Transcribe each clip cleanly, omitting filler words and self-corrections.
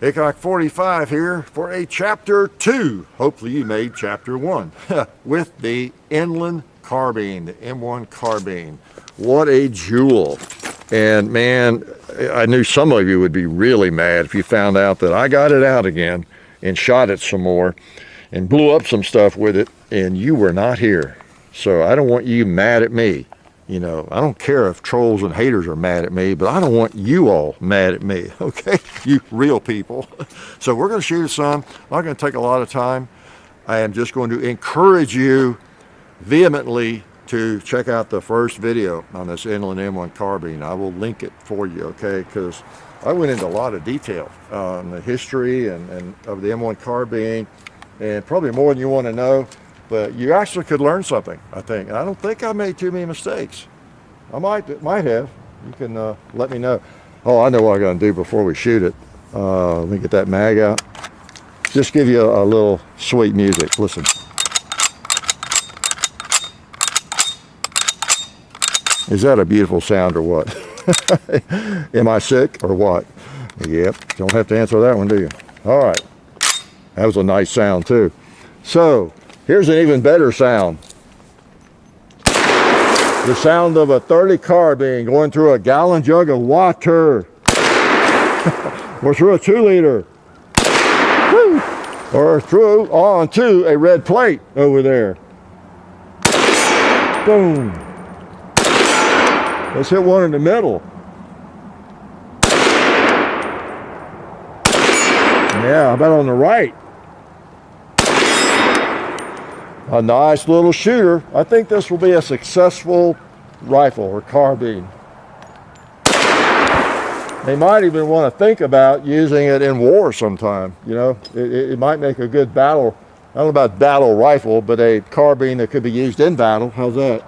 Hickok 45 here for a chapter 2. Hopefully you made chapter 1 with the Inland Carbine, the M1 Carbine. What a jewel. And man, I knew some of you would be really mad if you found out that I got it out again and shot it some more and blew up some stuff with it and you were not here. So I don't want you mad at me. You know, I don't care if trolls and haters are mad at me, but I don't want you all mad at me, okay? You real people. So we're going to shoot some. Not going to take a lot of time. I am just going to encourage you vehemently to check out the first video on this Inland M1 Carbine. I will link it for you, okay? Because I went into a lot of detail on the history and of the M1 Carbine, and probably more than you want to know. But you actually could learn something, I think. And I don't think I made too many mistakes. I might have. You can let me know. Oh, I know what I'm going to do before we shoot it. Let me get that mag out. Just give you a little sweet music. Listen. Is that a beautiful sound or what? Am I sick or what? Yep. Don't have to answer that one, do you? All right. That was a nice sound too. So, here's an even better sound. The sound of a 30 carbine going through a gallon jug of water. Or through a 2-liter. Woo! Or through onto a red plate over there. Boom. Let's hit one in the middle. Yeah, how about on the right? A nice little shooter. I think this will be a successful rifle or carbine. They might even want to think about using it in war sometime. You know, it might make a good battle. I don't know about battle rifle, but a carbine that could be used in battle. How's that?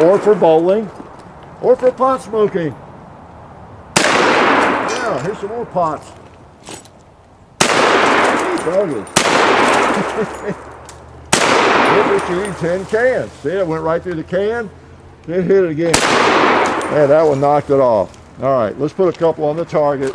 Or for bowling, or for pot smoking. Yeah, here's some more pots. Doggies. We're shooting 10 cans. See, it went right through the can. It hit it again. Yeah, that one knocked it off. All right, let's put a couple on the target.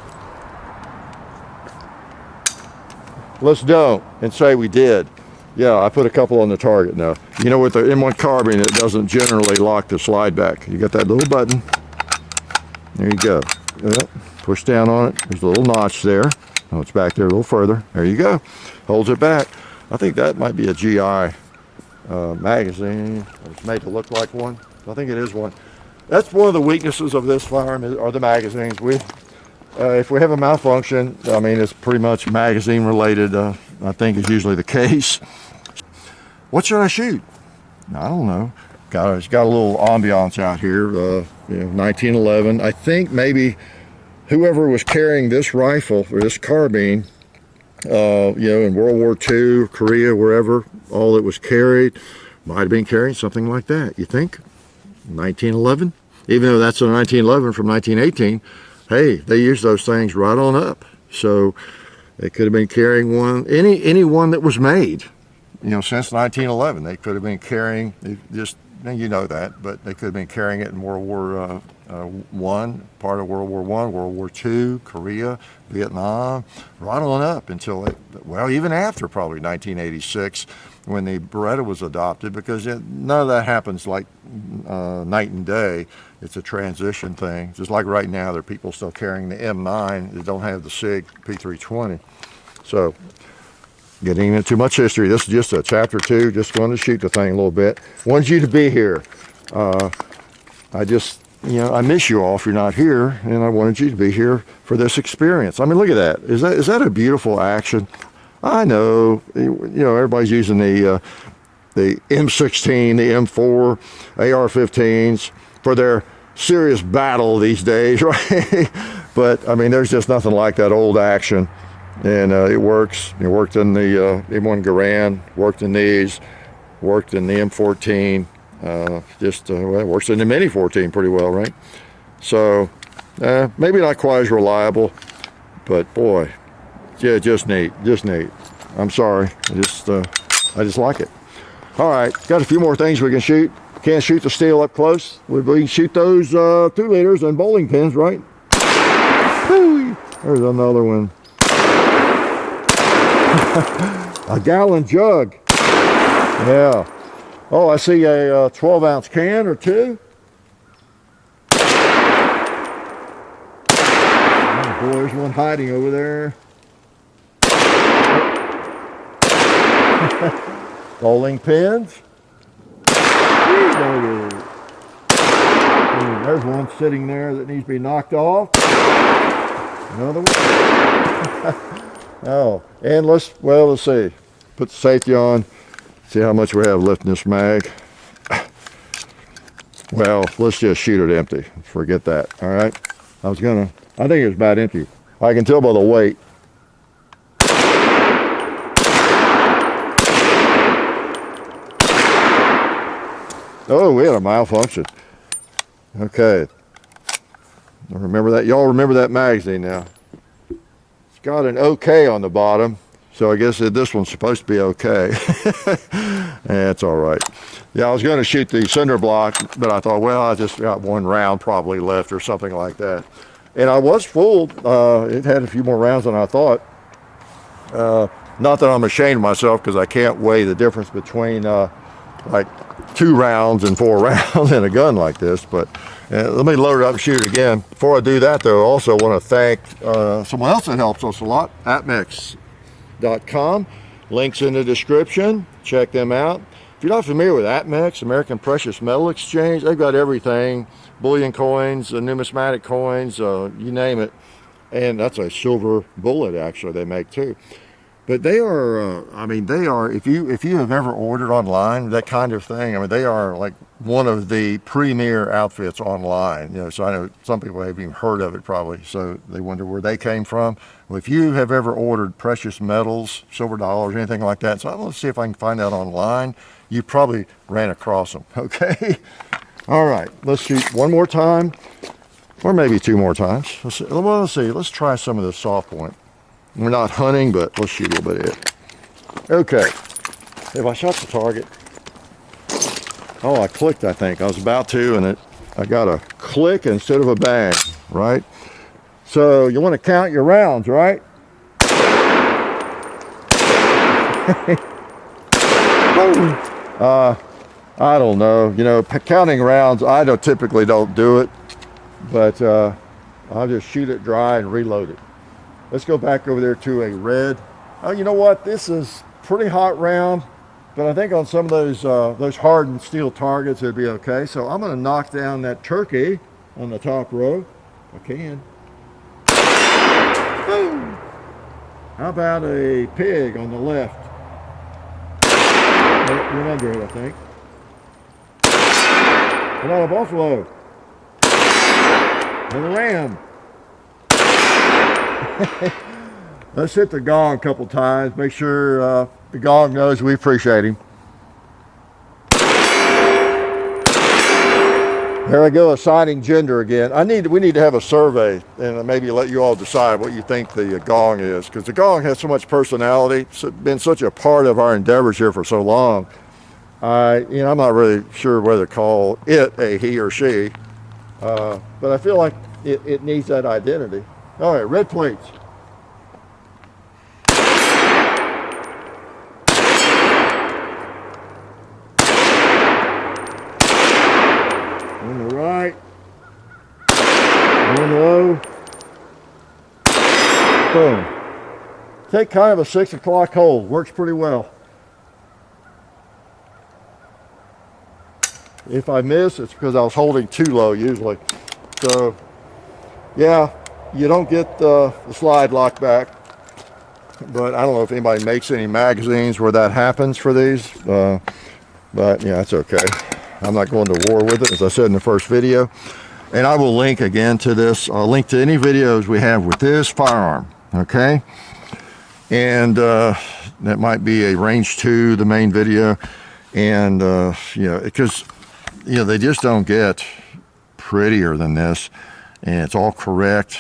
Let's don't and say we did. Yeah, I put a couple on the target now. You know, with the M1 Carbine, it doesn't generally lock the slide back. You got that little button. There you go. Yep. Push down on it. There's a little notch there. Oh, it's back there a little further. There you go. Holds it back. I think that might be a GI magazine. It's made to look like one. I think it is one. That's one of the weaknesses of this firearm are the magazines. If we have a malfunction, I mean, it's pretty much magazine related. I think is usually the case. What should I shoot? I don't know. It's got a little ambiance out here. 1911. I think maybe whoever was carrying this rifle or this carbine, in World War II, Korea, wherever, all it was carried, might have been carrying something like that. You think? 1911? Even though that's a 1911 from 1918, hey, they used those things right on up. So they could have been carrying one, any one that was made, since 1911. They could have been carrying, you know that, but they could have been carrying it in World War One, part of World War One, World War II, Korea, Vietnam, right on up until, even after probably 1986, when the Beretta was adopted, because none of that happens like night and day. It's a transition thing. Just like right now, there are people still carrying the M9 that don't have the SIG P320. So, getting into too much history. This is just a chapter 2, just going to shoot the thing a little bit. Wanted you to be here. I just, I miss you all if you're not here, and I wanted you to be here for this experience. I mean, look at that. Is that a beautiful action? I know, everybody's using the M16, the M4, AR-15s for their serious battle these days, right? But, I mean, there's just nothing like that old action. And it works. It worked in the M1 Garand, worked in these, worked in the M14. It works in the Mini 14 pretty well, right? So, maybe not quite as reliable, but boy, yeah, just neat. I'm sorry, I just like it. All right, got a few more things we can shoot. Can't shoot the steel up close. We can shoot those 2-liters and bowling pins, right? Whee! There's another one. A gallon jug. Yeah. Oh, I see a 12-ounce can or two. Oh boy, there's one hiding over there. Bowling pins. There's one sitting there that needs to be knocked off. Another one. Oh, and let's see. Put the safety on. See how much we have left in this mag. Well, let's just shoot it empty. Forget that. All right. I think it was about empty. I can tell by the weight. Oh, we had a malfunction. Okay. Remember that? Y'all remember that magazine now. It's got an OK on the bottom. So I guess this one's supposed to be okay. It's all right. Yeah, I was going to shoot the cinder block, but I thought, well, I just got one round probably left or something like that. And I was fooled. It had a few more rounds than I thought. Not that I'm ashamed of myself, because I can't weigh the difference between like 2 rounds and 4 rounds in a gun like this. But let me load it up and shoot it again. Before I do that, though, I also want to thank someone else that helps us a lot, APMEX.com. Links in the description. Check them out. If you're not familiar with APMEX, American Precious Metal Exchange, they've got everything. Bullion coins, numismatic coins, you name it. And that's a silver bullet, actually, they make too. But they are, I mean, they are, if you have ever ordered online, that kind of thing, I mean, they are like one of the premier outfits online. You know, so I know some people haven't even heard of it probably, so they wonder where they came from. Well, if you have ever ordered precious metals, silver dollars, anything like that, so I'm going to see if I can find that online. You probably ran across them, okay? All right, let's shoot one more time, or maybe 2 more times. Let's see, let's try some of this soft point. We're not hunting, but let's shoot a little bit of it. Okay, if I shot the target, oh, I clicked, I think. I was about to, and I got a click instead of a bang, right? So you want to count your rounds, right? I don't know. You know, counting rounds, I typically don't do it, but I'll just shoot it dry and reload it. Let's go back over there to a red. Oh, you know what? This is pretty hot round, but I think on some of those hardened steel targets, it'd be okay. So I'm going to knock down that turkey on the top row. If I can. Boom. How about a pig on the left? Went under it, I think. How about a buffalo? And a lamb. Let's hit the gong a couple times. Make sure the gong knows we appreciate him. There we go, assigning gender again. We need to have a survey and maybe let you all decide what you think the gong is, because the gong has so much personality. It's been such a part of our endeavors here for so long. I'm not really sure whether to call it a he or she, but I feel like it needs that identity. All right, red plates. On the right. On low. Boom. Take kind of a 6 o'clock hold. Works pretty well. If I miss, it's because I was holding too low usually. So, yeah. You don't get the slide lock back, but I don't know if anybody makes any magazines where that happens for these, but yeah, that's okay. I'm not going to war with it, as I said in the first video. And I will link again to this. I'll link to any videos we have with this firearm, okay? And that might be a range 2, the main video. And, because, they just don't get prettier than this. And it's all correct.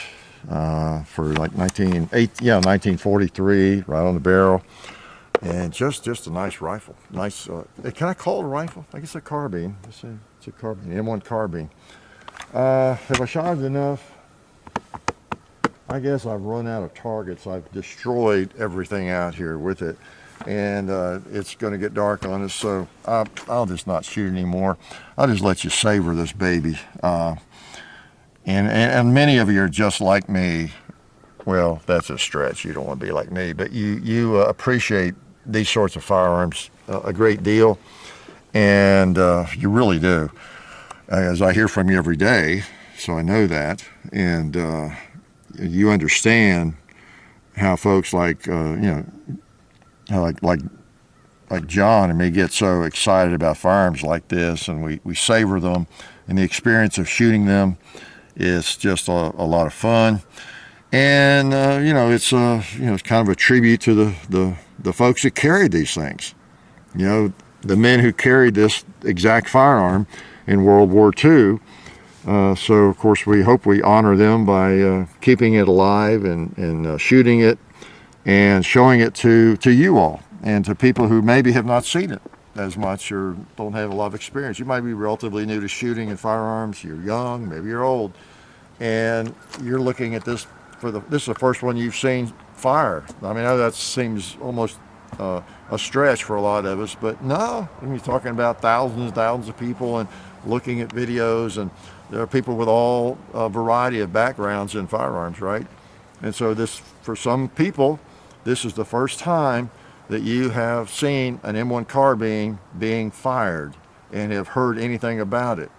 For like 1943, right on the barrel, and just a nice rifle. Nice. Can I call it a rifle? I guess a carbine. It's a carbine, M1 carbine. Have I shot it enough? I guess I've run out of targets. I've destroyed everything out here with it, and it's going to get dark on us, so I'll just not shoot anymore. I'll just let you savor this baby. And many of you are just like me. Well, that's a stretch. You don't want to be like me, but you appreciate these sorts of firearms a great deal, and you really do. As I hear from you every day, so I know that, and you understand how folks like like John and me get so excited about firearms like this, and we savor them, and the experience of shooting them is just a lot of fun. And it's it's kind of a tribute to the folks that carried these things, the men who carried this exact firearm in World War II. So of course we hope we honor them by keeping it alive and shooting it and showing it to you all and to people who maybe have not seen it as much or don't have a lot of experience. You might be relatively new to shooting and firearms. You're young, maybe you're old, and you're looking at this this is the first one you've seen fire. I mean, I know that seems almost a stretch for a lot of us, but no, you're talking about thousands and thousands of people and looking at videos, and there are people with all variety of backgrounds in firearms, right? And so this, for some people, this is the first time that you have seen an M1 carbine being fired and have heard anything about it.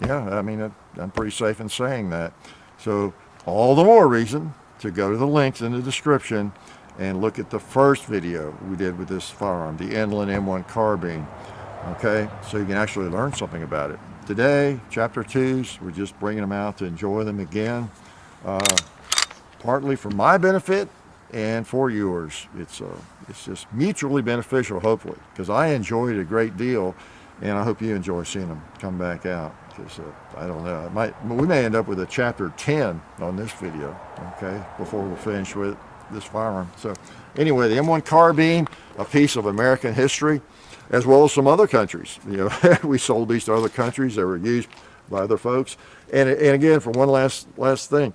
Yeah, I mean, I'm pretty safe in saying that. So all the more reason to go to the links in the description and look at the first video we did with this firearm, the Inland M1 carbine. Okay, so you can actually learn something about it. Today, chapter 2s, we're just bringing them out to enjoy them again, partly for my benefit and for yours. It's just mutually beneficial, hopefully, because I enjoyed it a great deal, and I hope you enjoy seeing them come back out. Because I don't know, we may end up with a chapter 10 on this video, okay, before we're finished with this firearm. So anyway, the M1 carbine, a piece of American history, as well as some other countries. We sold these to other countries. They were used by other folks. And again, for one last thing,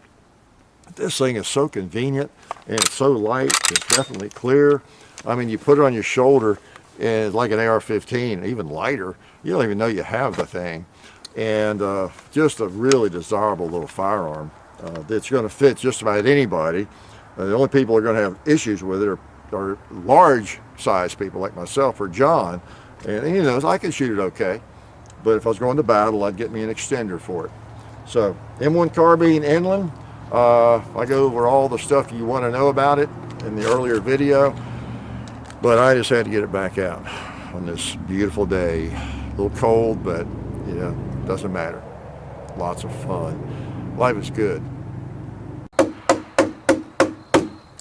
this thing is so convenient and it's so light. It's definitely clear. I mean, you put it on your shoulder and it's like an AR-15, even lighter. You don't even know you have the thing. And just a really desirable little firearm that's going to fit just about anybody. The only people who are going to have issues with it are large size people like myself or John, and he knows I can shoot it okay, but if I was going to battle, I'd get me an extender for it. So M1 carbine Inland, I go over all the stuff you want to know about it in the earlier video, but I just had to get it back out on this beautiful day. A little cold, but doesn't matter. Lots of fun. Life is good.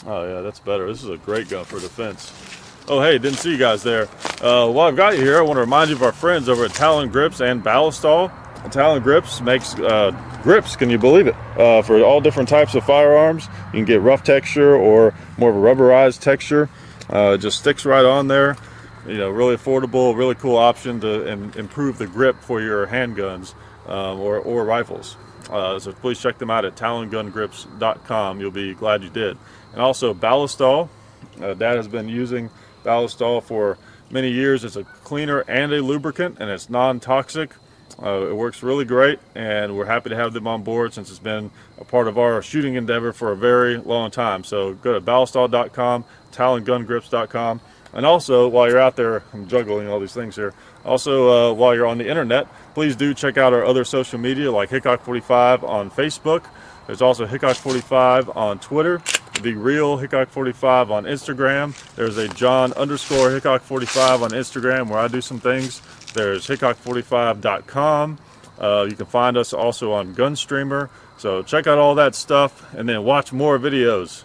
Oh yeah, that's better. This is a great gun for defense. Oh hey, didn't see you guys there. While I've got you here, I want to remind you of our friends over at Talon Grips and Ballistol. Talon Grips makes grips, can you believe it, for all different types of firearms. You can get rough texture or more of a rubberized texture. It just sticks right on there. Really affordable, really cool option to improve the grip for your handguns or rifles. So please check them out at talongungrips.com. You'll be glad you did. And also Ballistol. Dad has been using Ballistol for many years. It's a cleaner and a lubricant, and it's non-toxic. It works really great, and we're happy to have them on board since it's been a part of our shooting endeavor for a very long time. So go to ballistol.com, talongungrips.com. And also, while you're out there, I'm juggling all these things here. Also, while you're on the internet, please do check out our other social media like Hickok45 on Facebook. There's also Hickok45 on Twitter, The Real Hickok45 on Instagram. There's a John_Hickok45 on Instagram where I do some things. There's Hickok45.com. You can find us also on Gunstreamer. So check out all that stuff and then watch more videos.